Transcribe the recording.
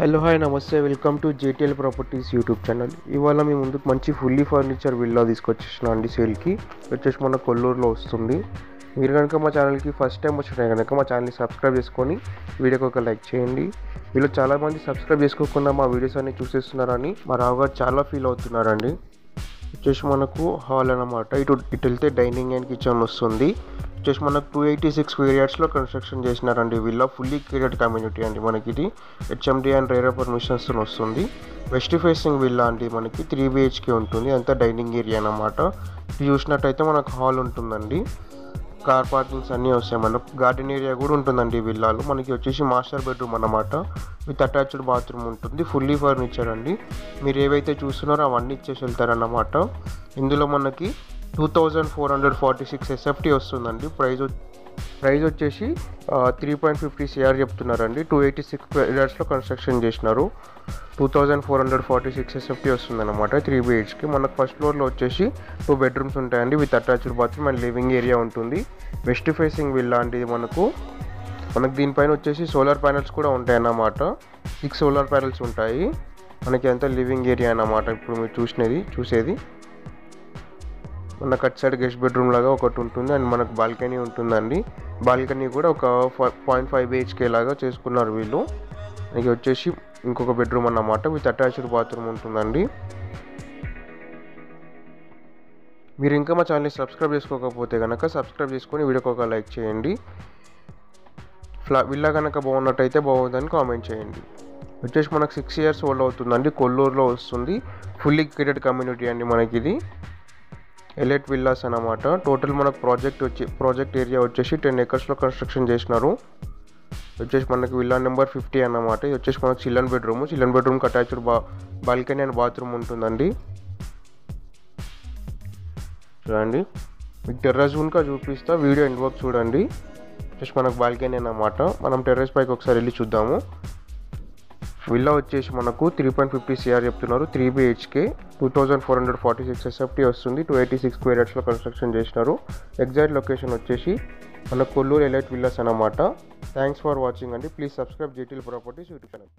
Hello hi నమస్తే, welcome to JTL properties YouTube channel. ఇవాళ మీ ముందుకు మంచి ఫుల్లీ ఫర్నిచర్ విల్లా తీసుకొచ్చేసిన అండి సేల్కి. వచ్చేసి మన కొల్లూరులో వస్తుంది. మీరు కనుక మా ఛానల్కి ఫస్ట్ టైం వచ్చినా కనుక మా ఛానల్ని సబ్స్క్రైబ్ చేసుకొని వీడియోకి ఒక లైక్ చేయండి. వీళ్ళు చాలామంది సబ్స్క్రైబ్ చేసుకోకుండా మా వీడియోస్ అన్ని చూసేస్తున్నారని మా రావు గారు చాలా ఫీల్ అవుతున్నారండి. వచ్చేసి మనకు హాల్ అన్నమాట. ఇటు వెళ్తే డైనింగ్ అండ్ కిచెన్ వస్తుంది. వచ్చేసి మనకు 286 స్క్వేర్ యార్డ్స్లో కన్స్ట్రక్షన్ చేసినారండి విల్లా. ఫుల్లీ క్లియర్డ్ కమ్యూనిటీ అండి. మనకి ఇది హెచ్ఎండి అండ్ రేరా పర్మిషన్స్ వస్తుంది. వెస్ట్ ఫేసింగ్ విల్లా అండి. మనకి 3 BHK ఉంటుంది. అంతా డైనింగ్ ఏరియా అన్నమాట. ఇది చూసినట్టయితే మనకు హాల్ ఉంటుందండి. కార్ పార్కింగ్స్ అన్నీ వస్తాయి. మనకు గార్డెన్ ఏరియా కూడా ఉంటుందండి ఈ విల్లాలో. మనకి వచ్చేసి మాస్టర్ బెడ్రూమ్ అన్నమాట. విత్ అటాచ్డ్ బాత్రూమ్ ఉంటుంది. ఫుల్లీ ఫర్నిచర్ అండి. మీరు ఏవైతే చూస్తున్నారో అవన్నీ ఇచ్చేసి వెళ్తారన్నమాట. ఇందులో మనకి 2446 SFT వస్తుందండి. ప్రైస్ వచ్చేసి 3.50 CR చెప్తున్నారండి. 286 స్క్వేర్ యార్డ్స్లో కన్స్ట్రక్షన్ చేసినారు. 2446 SFT వస్తుందన్నమాట. 3 BHK. మనకు ఫస్ట్ ఫ్లోర్లో వచ్చేసి 2 బెడ్రూమ్స్ ఉంటాయండి. With attached bathroom and living area ఉంటుంది. వెస్ట్ ఫేసింగ్ విల్లా అండి. మనకు దీనిపైన వచ్చేసి సోలార్ ప్యానెల్స్ కూడా ఉంటాయన్నమాట. 6 సోలార్ ప్యానెల్స్ ఉంటాయి. మనకి అంతా లివింగ్ ఏరియా అన్నమాట. ఇప్పుడు మీరు చూసేది మనకు అటు సైడ్ గెస్ట్ బెడ్రూమ్ లాగా ఒకటి ఉంటుంది. అండ్ మనకు బాల్కనీ ఉంటుందండి. బాల్కనీ కూడా ఒక 0.5 BHK లాగా చేసుకున్నారు వీళ్ళు. మనకి వచ్చేసి ఇంకొక బెడ్రూమ్ అన్నమాట. విత్ అటాచ్డ్ బాత్రూమ్ ఉంటుందండి. మీరు ఇంకా మా ఛానల్ని సబ్స్క్రైబ్ చేసుకోకపోతే కనుక సబ్స్క్రైబ్ చేసుకొని వీడియోకి ఒక లైక్ చేయండి. విల్లా కనుక బాగున్నట్టయితే బాగుందని కామెంట్ చేయండి. వచ్చేసి మనకు 6 years ఓల్డ్ అవుతుందండి. కొల్లూరులో వస్తుంది. ఫుల్లీ క్లియర్డ్ కమ్యూనిటీ అండి. మనకి ఇది ఎలైట్ విల్లాస్ అన్నమాట. టోటల్ మనకు ప్రాజెక్ట్ ఏరియా వచ్చేసి 10 acresలో కన్స్ట్రక్షన్ చేసినారు. వచ్చేసి మనకి విల్లా నెంబర్ 50 అన్నమాట. ఇది వచ్చేసి మనకు చిల్డ్రన్ బెడ్రూమ్కి అటాచ్డ్ బాల్కనీ అండ్ బాత్రూమ్ ఉంటుందండి. చూడండి, మీకు టెర్రస్ కనుక చూపిస్తా, వీడియో ఎండ్ వరకు చూడండి. వచ్చేసి మనకు బాల్కనీ అన్నమాట. మనం టెర్రస్ పైకి ఒకసారి వెళ్ళి చూద్దాము. విల్లా వచ్చేసి మనకు 3.50 CR చెప్తున్నారు. 3 BHK, 2446 SFT వస్తుంది. 286 స్క్వేర్ యార్డ్స్లో కన్స్ట్రక్షన్ చేసినారు. ఎగ్జాక్ట్ లొకేషన్ వచ్చేసి మన కొల్లూరు ఎలైట్ విల్లాస్ అన్నమాట. థ్యాంక్స్ ఫర్ వాచింగ్ అండి. Please subscribe JTL properties YouTube channel.